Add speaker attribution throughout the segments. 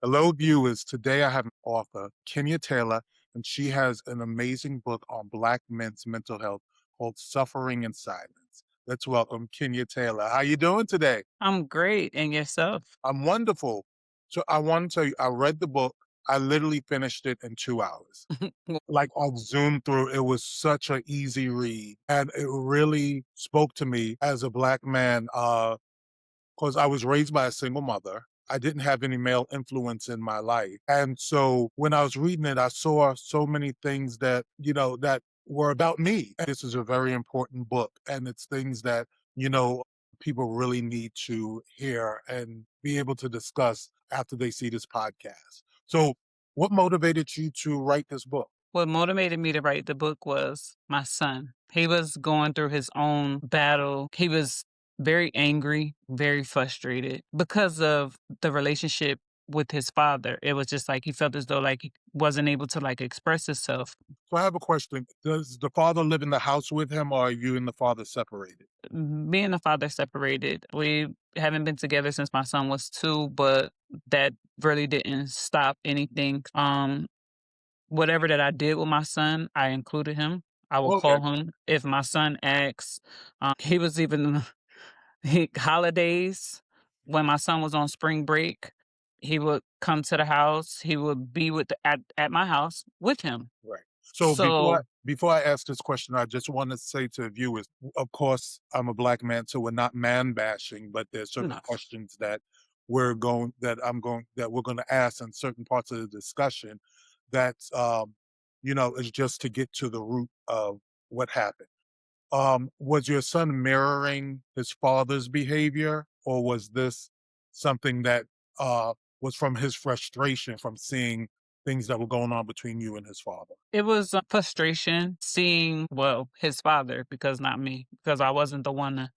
Speaker 1: Hello, viewers. Today I have an author, Kenya Taylor, and she has an amazing book on Black men's mental health called Suffering in Silence. Let's welcome Kenya Taylor. How you doing today?
Speaker 2: I'm great. And yourself?
Speaker 1: I'm wonderful. So I want to tell you, I read the book. I literally finished it in 2 hours. Like I zoomed through, it was such an easy read, and it really spoke to me as a Black man. 'Cause I was raised by a single mother. I didn't have any male influence in my life, and so when I was reading it, I saw so many things that, that were about me. And this is a very important book, and it's things that, you know, people really need to hear and be able to discuss after they see this podcast. So, what motivated you to write this book?
Speaker 2: What motivated me to write the book was my son. He was going through his own battle. He was very angry, very frustrated because of the relationship with his father. It was just like he felt as though like he wasn't able to like express himself.
Speaker 1: So I have a question. Does the father live in the house with him, or are you and the father separated?
Speaker 2: Me and the father separated. We haven't been together since my son was 2, but that really didn't stop anything. Whatever that I did with my son, I included him. I will
Speaker 1: Okay,
Speaker 2: call him if my son asks. He was even holidays when my son was on spring break. He would come to the house. He would be at my house with him.
Speaker 1: right. So
Speaker 2: So
Speaker 1: before I ask this question, I just want to say to viewers, of course, I'm a Black man, so we're not man bashing, but there's certain
Speaker 2: no,
Speaker 1: questions that we're going to ask in certain parts of the discussion that is just to get to the root of what happened. Was your son mirroring his father's behavior, or was this something that was from his frustration from seeing things that were going on between you and his father?
Speaker 2: it was a frustration seeing, well, his father, because not me, because I wasn't the one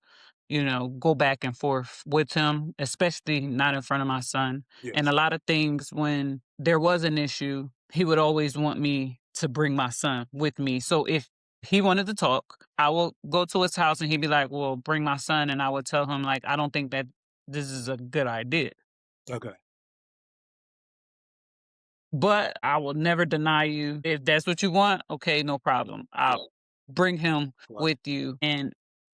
Speaker 2: to go back and forth with him, especially not in front of my son. And a
Speaker 1: Yes.
Speaker 2: lot of things, when there was an issue, he would always want me to bring my son with me. So if he wanted to talk, I will go to his house and he'd be like, well, bring my son. And I would tell him, like, I don't think that this is a good idea.
Speaker 1: Okay.
Speaker 2: But I will never deny you. If that's what you want, okay, no problem. I'll bring him
Speaker 1: Right.
Speaker 2: with you. And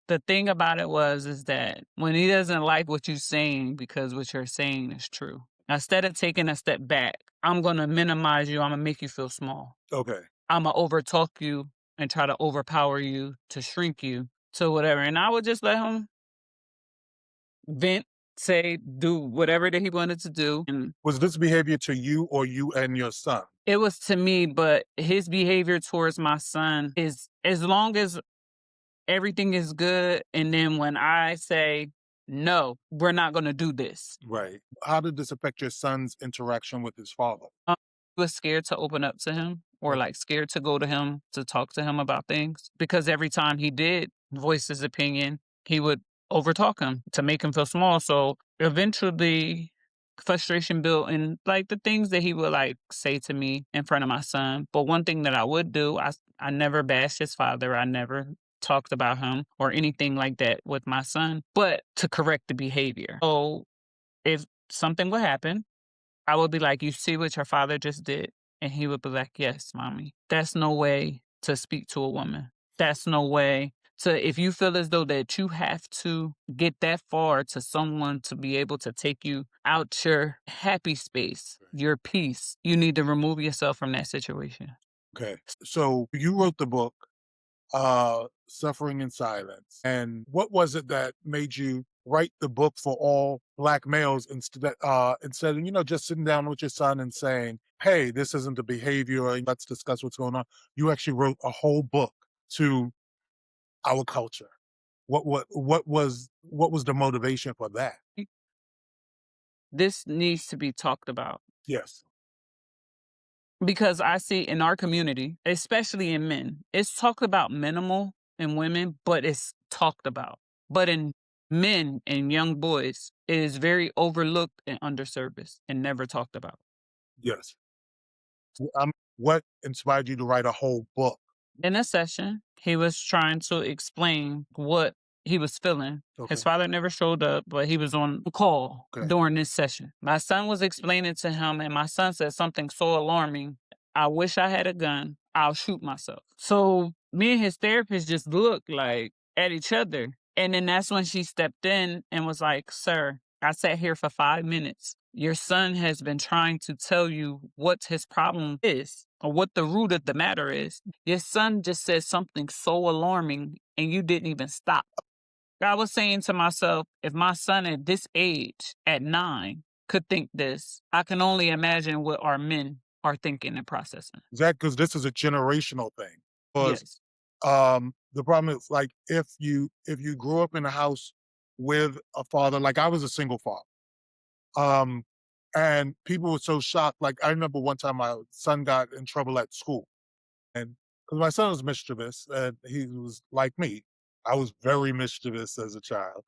Speaker 2: the thing about it is that when he doesn't like what you're saying, because what you're saying is true, instead of taking a step back, I'm gonna minimize you. I'm gonna make you feel small.
Speaker 1: Okay.
Speaker 2: I'm gonna overtalk you and try to overpower you to shrink you to whatever. And I would just let him vent, say, do whatever that he wanted to do. And
Speaker 1: Was this behavior to you or you and your son?
Speaker 2: it was to me, but his behavior towards my son is, as long as everything is good, and then when I say, "No, we're not gonna do this,"
Speaker 1: Right. How did this affect your son's interaction with his father?
Speaker 2: I was scared to open up to him or,
Speaker 1: Okay.
Speaker 2: like, scared to go to him to talk to him about things, because every time he did voice his opinion, he would overtalk him to make him feel small. So, eventually, frustration built in, like, the things that he would, like, say to me in front of my son. But one thing that I would do, I never bashed his father. I never talked about him or anything like that with my son, but to correct the behavior. So, if something would happen, I would be like, "You see what your father just did?" And he would be like, "Yes, mommy." That's no way to speak to a woman. That's no way to, if you feel as though that you have to get that far to someone to be able to take you out your happy space,
Speaker 1: Right.
Speaker 2: your peace, you need to remove yourself from that situation.
Speaker 1: Okay. So you wrote the book, Suffering in Silence. And what was it that made you write the book for all Black males instead of, just sitting down with your son and saying, hey, this isn't the behavior, and let's discuss what's going on. You actually wrote a whole book to our culture. What was the motivation for that?
Speaker 2: This needs to be talked about.
Speaker 1: Yes.
Speaker 2: Because I see in our community, especially in men, it's talked about minimal in women, but it's talked about. But in men and young boys, it is very overlooked and underserviced and never talked about.
Speaker 1: Yes. What inspired you to write a whole book?
Speaker 2: In a session, he was trying to explain what he was feeling. His
Speaker 1: Okay.
Speaker 2: father never showed up, but he was on call
Speaker 1: Okay.
Speaker 2: during this session. My son was explaining to him, and my son said something so alarming. I wish I had a gun. I'll shoot myself. So me and his therapist just looked like at each other. And then that's when she stepped in and was like, "Sir, I sat here for 5 minutes. Your son has been trying to tell you what his problem is or what the root of the matter is. Your son just said something so alarming and you didn't even stop." I was saying to myself, if my son at this age, at 9, could think this, I can only imagine what our men are thinking and processing.
Speaker 1: Exactly, because this is a generational thing. Because
Speaker 2: Yes.
Speaker 1: the problem is, like, if you grew up in a house with a father, like I was a single father, um, and people were so shocked. Like I remember one time my son got in trouble at school, and because my son was mischievous and he was like me, I was very mischievous as a child.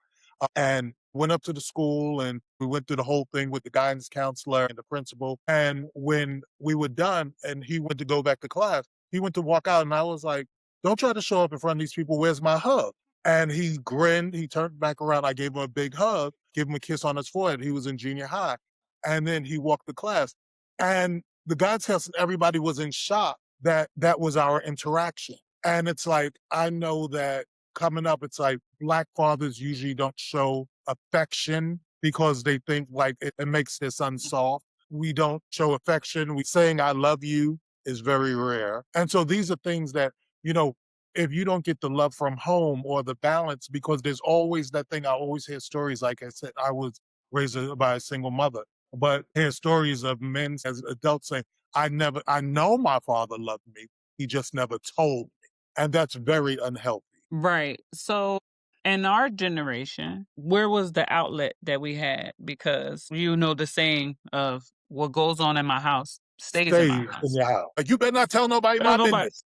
Speaker 1: And went up to the school and we went through the whole thing with the guidance counselor and the principal. And when we were done and he went to go back to class, he went to walk out and I was like, "Don't try to show up in front of these people. Where's my hug?" And he grinned, he turned back around. I gave him a big hug, gave him a kiss on his forehead. He was in junior high. And then he walked to class. And the guidance counselor, everybody was in shock that that was our interaction. And it's like, I know that coming up, it's like Black fathers usually don't show affection because they think like it makes their son soft. We don't show affection. We saying I love you is very rare. And so these are things that, you know, if you don't get the love from home or the balance, because there's always that thing. I always hear stories, like I said, I was raised by a single mother, but I hear stories of men as adults saying, I know my father loved me. He just never told me. And that's very unhealthy.
Speaker 2: Right. So in our generation, where was the outlet that we had? Because you know the saying of what goes on in my house stays in my
Speaker 1: Stays in
Speaker 2: house.
Speaker 1: your house. Like, you better not tell nobody my
Speaker 2: Nobody.
Speaker 1: business.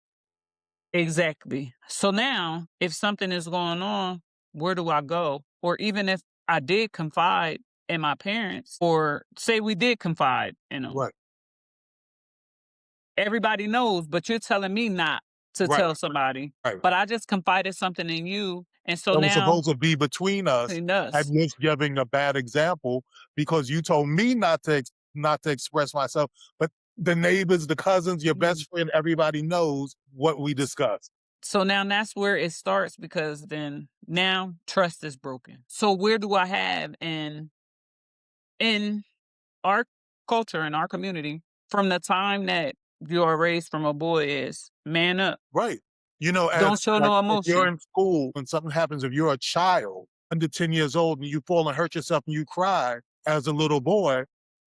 Speaker 2: Exactly. So now, if something is going on, where do I go? Or even if I did confide in my parents, or say we did confide in them,
Speaker 1: Right,
Speaker 2: everybody knows, but you're telling me not to
Speaker 1: right,
Speaker 2: tell somebody.
Speaker 1: right.
Speaker 2: But I just confided something in you. And so
Speaker 1: That was
Speaker 2: now,
Speaker 1: supposed to be between us,
Speaker 2: between
Speaker 1: at
Speaker 2: us.
Speaker 1: least giving a bad example because you told me not to express myself, but the neighbors, the cousins, your
Speaker 2: Mm.
Speaker 1: best friend, everybody knows what we discussed.
Speaker 2: So now that's where it starts because then now trust is broken. So where do I have in our culture, in our community, from the time that you are raised from a boy is man up.
Speaker 1: Right. You know,
Speaker 2: Don't
Speaker 1: as
Speaker 2: show
Speaker 1: like
Speaker 2: no
Speaker 1: if you're
Speaker 2: emotion.
Speaker 1: in school and something happens, if you're a child under 10 years old and you fall and hurt yourself and you cry as a little boy,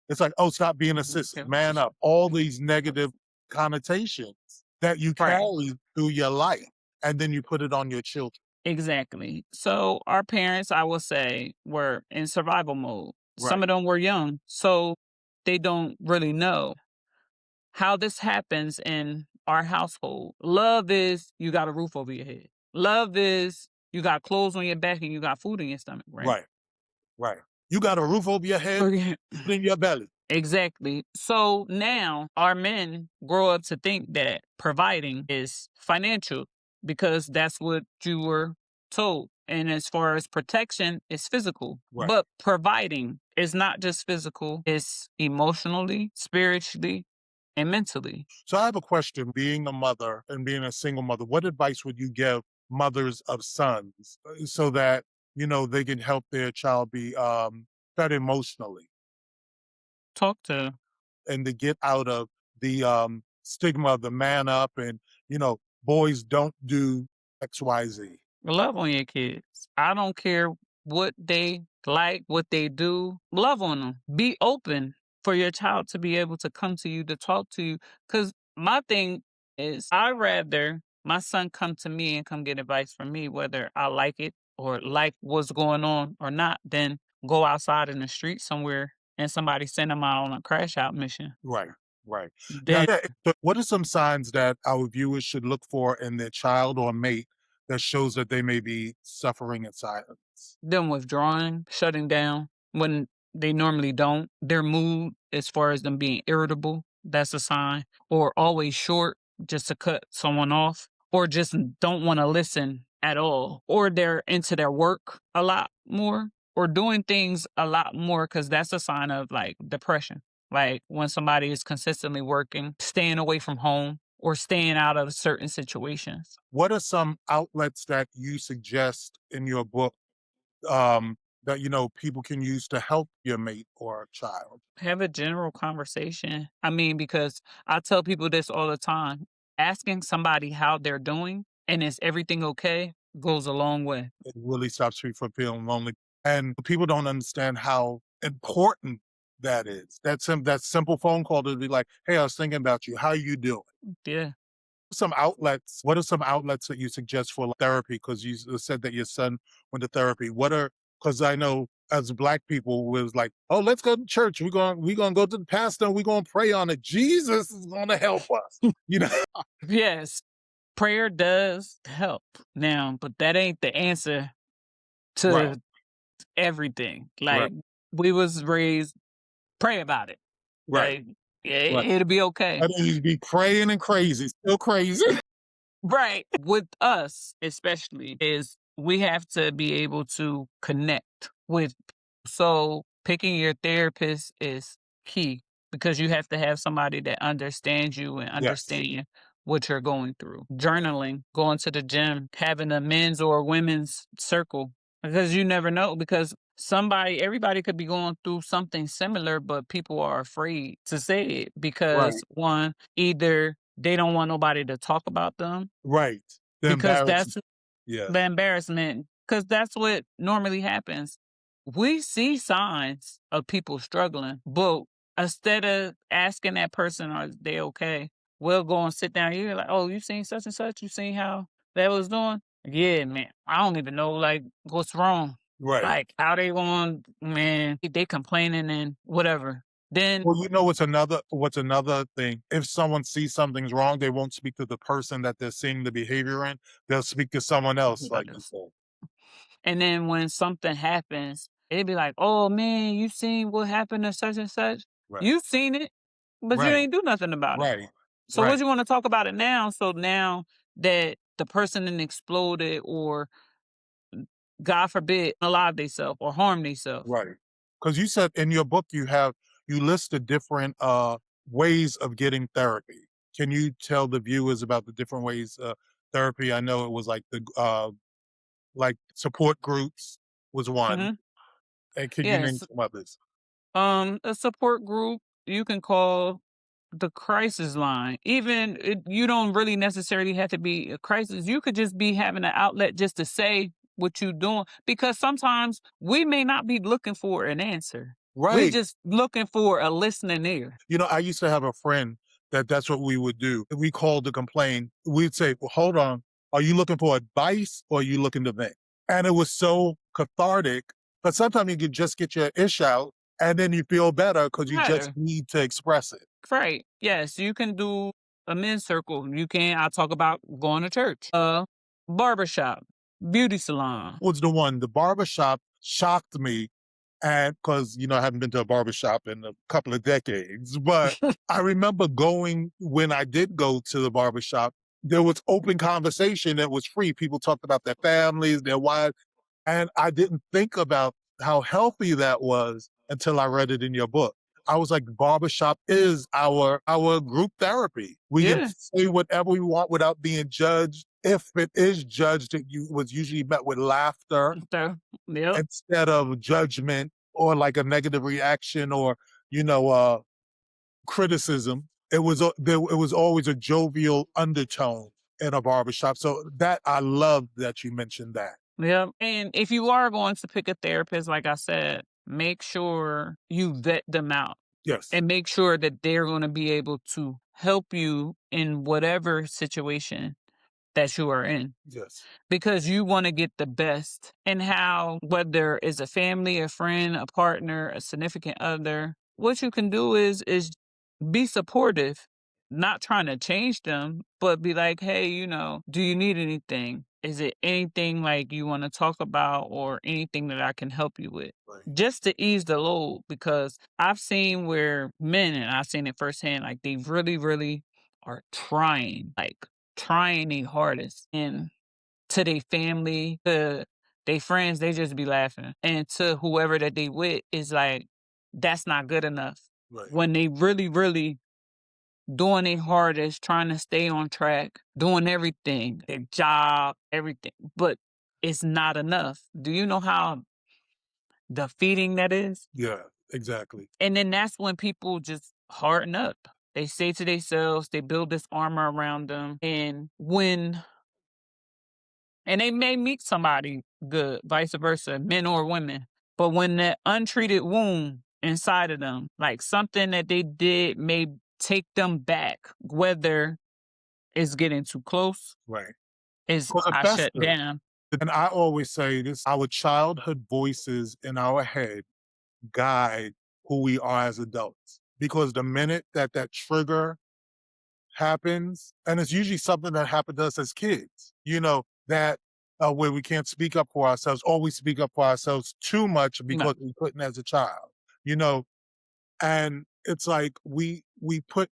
Speaker 1: it's like, "Oh, stop being a
Speaker 2: Mhm,
Speaker 1: sissy,
Speaker 2: okay.
Speaker 1: man up." All these negative connotations that you
Speaker 2: Right.
Speaker 1: carry through your life, and then you put it on your children.
Speaker 2: Exactly. So our parents, I will say, were in survival mode. Some
Speaker 1: Right,
Speaker 2: of them were young, so they don't really know how this happens in our household. Love is you got a roof over your head. Love is you got clothes on your back and you got food in your stomach, right?
Speaker 1: right, right. You got a roof over your head,
Speaker 2: Okay.
Speaker 1: food in your belly.
Speaker 2: Exactly. So now our men grow up to think that providing is financial because that's what you were told. And as far as protection, it's physical.
Speaker 1: Right.
Speaker 2: But providing is not just physical, it's emotionally, spiritually, and mentally.
Speaker 1: So I have a question. Being a mother and being a single mother, what advice would you give mothers of sons so that, you know, they can help their child be fed emotionally
Speaker 2: Talk to
Speaker 1: and to get out of the stigma of the man up and, you know, boys don't do XYZ.
Speaker 2: love on your kids. I don't care what they like, what they do. Love on them. Be open for your child to be able to come to you to talk to you. Because my thing is, I rather my son come to me and come get advice from me, whether I like it or like what's going on or not, than go outside in the street somewhere and somebody send him out on a crash out mission.
Speaker 1: Right, right. Now,
Speaker 2: Then
Speaker 1: yeah, so what are some signs that our viewers should look for in their child or mate that shows that they may be suffering in silence?
Speaker 2: them withdrawing, shutting down when they normally don't. Their mood, as far as them being irritable, that's a sign. Or always short just to cut someone off. Or just don't want to listen at all, or they're into their work a lot more, or doing things a lot more, because that's a sign of like depression. Like when somebody is consistently working, staying away from home, or staying out of certain situations.
Speaker 1: What are some outlets that you suggest in your book, um, that, people can use to help your mate or a child?
Speaker 2: Have a general conversation. I mean, because I tell people this all the time. Asking somebody how they're doing and is everything okay goes a long way.
Speaker 1: It really stops people from feeling lonely. And people don't understand how important that is. That simple phone call to be like, "Hey, I was thinking about you. How you doing?"
Speaker 2: Yeah.
Speaker 1: Some outlets. What are some outlets that you suggest for therapy? Because you said that your son went to therapy. Because I know as Black people was like, "Oh, let's go to church. We're gonna go to the pastor. And we're gonna pray on it. Jesus is gonna help us." You know,
Speaker 2: Yes. Prayer does help now, but that ain't the answer
Speaker 1: right,
Speaker 2: to everything.
Speaker 1: right,
Speaker 2: Like we was raised, pray about it.
Speaker 1: right,
Speaker 2: Like
Speaker 1: right.
Speaker 2: it'll be okay.
Speaker 1: I mean, you'd be praying and crazy, still crazy.
Speaker 2: Right. With us, especially, is we have to be able to connect with. So picking your therapist is key because you have to have somebody that understands you and
Speaker 1: Yes,
Speaker 2: understand what you're going through. Journaling, going to the gym, having a men's or women's circle because you never know because everybody could be going through something similar, but people are afraid to say it because
Speaker 1: right,
Speaker 2: one, either they don't want nobody to talk about them
Speaker 1: right. The
Speaker 2: because
Speaker 1: embarrassment.
Speaker 2: that's the
Speaker 1: Yes,
Speaker 2: embarrassment, because that's what normally happens. We see signs of people struggling, but instead of asking that person, are they okay? We'll go and sit down here like, oh, you seen such and such? You seen how that was doing? Yeah, man. I don't even know like what's wrong.
Speaker 1: right.
Speaker 2: Like how they going, man, they complaining and whatever. Then
Speaker 1: Well, what's another thing? If someone sees something's wrong, they won't speak to the person that they're seeing the behavior in. They'll speak to someone else, like you said.
Speaker 2: And then when something happens, it'd be like, "Oh man, you seen what happened to such and such?
Speaker 1: Right,
Speaker 2: You seen it, but you
Speaker 1: right,
Speaker 2: ain't do nothing about it.
Speaker 1: right,
Speaker 2: So what
Speaker 1: right,
Speaker 2: you want to talk about it now? So now that the person then exploded or God forbid alive themselves or harm themselves.
Speaker 1: right. Because you said in your book you listed different ways of getting therapy. Can you tell the viewers about the different ways therapy? I know it was like support groups was one.
Speaker 2: Hmm.
Speaker 1: And can you name
Speaker 2: Yes,
Speaker 1: some others?
Speaker 2: a support group you can call the crisis line. Even you don't really necessarily have to be a crisis. You could just be having an outlet just to say what you're doing because sometimes we may not be looking for an answer. We
Speaker 1: Right.
Speaker 2: just looking for a listening ear.
Speaker 1: I used to have a friend that's what we would do. We called to complain. We'd say, "Well, hold on. Are you looking for advice or are you looking to vent?" And it was so cathartic. But sometimes you can just get your ish out and then you feel better because you just
Speaker 2: Matter.
Speaker 1: need to express it.
Speaker 2: Right. Yes, you can do a men's circle. You can I talk about going to church. Barbershop, beauty salon.
Speaker 1: Was the one, the barbershop shocked me. And because, I haven't been to a barbershop in a couple of decades, but I remember going when I did go to the barbershop, there was open conversation that was free. People talked about their families, their wives. And I didn't think about how healthy that was until I read it in your book. I was like, barbershop is our group therapy. We can
Speaker 2: Yeah.
Speaker 1: say whatever we want without being judged. If it is judged, was usually met with laughter
Speaker 2: So, yep.
Speaker 1: instead of judgment or like a negative reaction or you know uh criticism. It was always a jovial undertone in a barbershop, so that I love that you mentioned that.
Speaker 2: Yep. And if you are going to pick a therapist, like I said, make sure you vet them out
Speaker 1: Yes,
Speaker 2: and make sure that they're going to be able to help you in whatever situation that you are in
Speaker 1: yes,
Speaker 2: because you want to get the best and how, whether it's a family, a friend, a partner, a significant other, what you can do is be supportive, not trying to change them, but be like, hey, do you need anything? Is it anything like you want to talk about or anything that I can help you with?
Speaker 1: right,
Speaker 2: Just to ease the load, because I've seen where men, and I've seen it firsthand, like they really, really are trying, like trying their hardest. And to their family, to their friends, they just be laughing. And to whoever that they with is like, that's not good enough.
Speaker 1: Right.
Speaker 2: When they really, really doing their hardest, trying to stay on track, doing everything, their job, everything, but it's not enough. Do you know how defeating that is?
Speaker 1: Yeah, exactly.
Speaker 2: And then that's when people just harden up. They say to themselves, they build this armor around them. And they may meet somebody good, vice versa, men or women. But when that untreated wound inside of them, like something that they did may take them back, whether it's getting too close,
Speaker 1: Right.
Speaker 2: is
Speaker 1: Because it
Speaker 2: I shut
Speaker 1: festers.
Speaker 2: down.
Speaker 1: And I always say this, our childhood voices in our head guide who we are as adults. Because the minute that that trigger happens, and it's usually something that happened to us as kids, that where we can't speak up for ourselves, or we speak up for ourselves too much
Speaker 2: No,
Speaker 1: because we couldn't as a child, you know, and it's like we put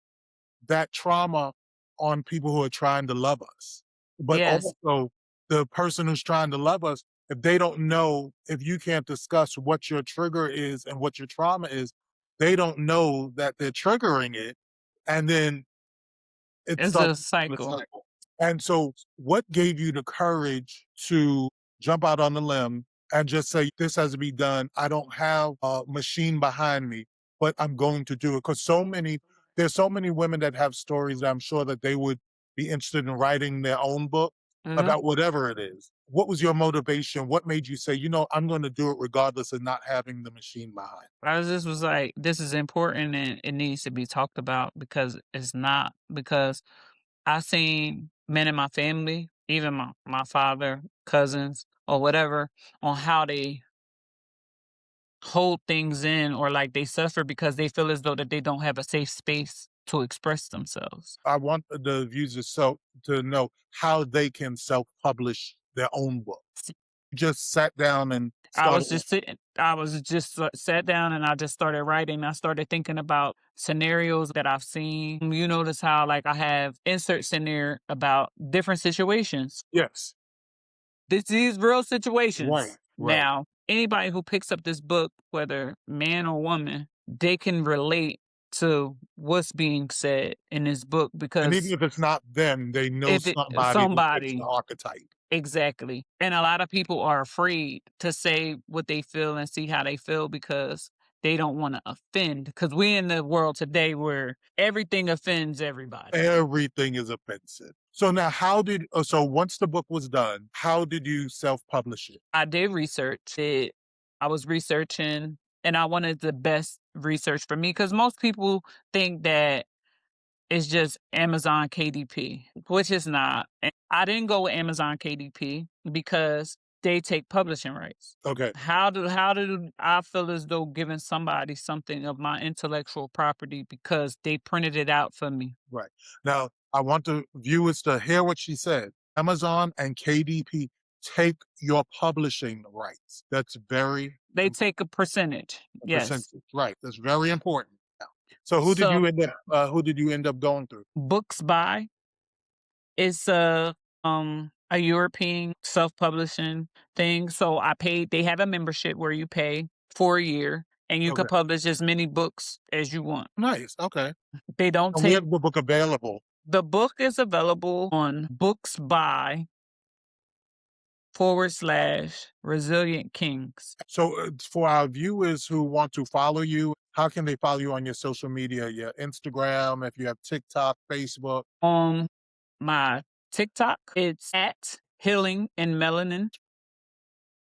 Speaker 1: that trauma on people who are trying to love us. But
Speaker 2: yes,
Speaker 1: also the person who's trying to love us, if they don't know, if you can't discuss what your trigger is and what your trauma is, they don't know that they're triggering it. And then it
Speaker 2: it's
Speaker 1: starts
Speaker 2: a
Speaker 1: the
Speaker 2: cycle.
Speaker 1: cycle. And so what gave you the courage to jump out on the limb and just say, this has to be done. I don't have a machine behind me, but I'm going to do it. Because there's so many women that have stories that I'm sure that they would be interested in writing their own book
Speaker 2: Mhm.
Speaker 1: about whatever it is. What was your motivation? What made you say, I'm going to do it regardless of not having the machine behind?
Speaker 2: I just was like, this is important and it needs to be talked about because it's not. Because I seen men in my family, even my father, cousins, or whatever, on how they hold things in or like they suffer because they feel as though that they don't have a safe space to express themselves.
Speaker 1: I want the users to know how they can self-publish their own book. Just sat down and started.
Speaker 2: I was just sat down and I just started writing. I started thinking about scenarios that I've seen. You notice how like I have inserts in there about different situations.
Speaker 1: Yes.
Speaker 2: These real
Speaker 1: Right,
Speaker 2: situations.
Speaker 1: right.
Speaker 2: Now, anybody who picks up this book, whether man or woman, they can relate to what's being said in this book
Speaker 1: And even
Speaker 2: because
Speaker 1: if it's not them, they know
Speaker 2: if it
Speaker 1: somebody who fits the
Speaker 2: somebody
Speaker 1: archetype.
Speaker 2: exactly. And a lot of people are afraid to say what they feel and see how they feel because they don't want to offend. Because we in the world today where everything offends everybody.
Speaker 1: Everything is offensive. So now so once the book was done, how did you self-publish it?
Speaker 2: I did research it. I was researching and I wanted the best research for me because most people think that it's just Amazon KDP, which is not. And I didn't go with Amazon KDP because they take publishing rights.
Speaker 1: Okay,
Speaker 2: How do I feel as though giving somebody something of my intellectual property because they printed it out for me?
Speaker 1: right. Now, I want the viewers to hear what she said. Amazon and KDP take your publishing rights. That's very
Speaker 2: They take a percentage.
Speaker 1: a
Speaker 2: Yes.
Speaker 1: percentage. Right. That's very important. So
Speaker 2: So
Speaker 1: who did you end up going through?
Speaker 2: books by it's a European self-publishing thing. So I paid they have a membership where you pay for a year and you could
Speaker 1: Okay.
Speaker 2: publish as many books as you want.
Speaker 1: Nice. Okay.
Speaker 2: They don't
Speaker 1: And we
Speaker 2: take
Speaker 1: have the book available.
Speaker 2: the book is available on books by / resilient kings.
Speaker 1: So for our viewers who want to follow you, how can they follow you on your social media? Your Instagram, if you have TikTok, Facebook.
Speaker 2: On my TikTok, it's at healing and melanin.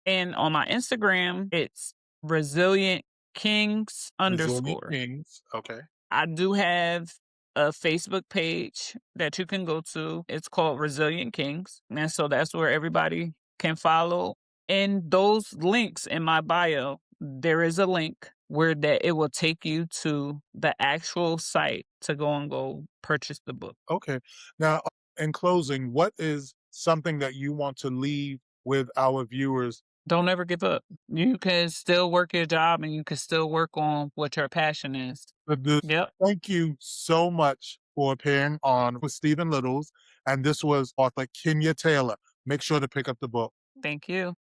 Speaker 2: And on my Instagram, it's resilient kings
Speaker 1: Resilient
Speaker 2: underscore.
Speaker 1: Kings. Okay.
Speaker 2: I do have a Facebook page that you can go to. It's called Resilient Kings. And so that's where everybody can follow. And those links in my bio, there is a link where that it will take you to the actual site to go purchase the book.
Speaker 1: Okay. Now, in closing, what is something that you want to leave with our viewers?
Speaker 2: Don't ever give up. You can still work your job and you can still work on what your passion is. Yep.
Speaker 1: Thank you so much for appearing on with Stephen Littles. And this was author Kenya Taylor. Make sure to pick up the book.
Speaker 2: Thank you.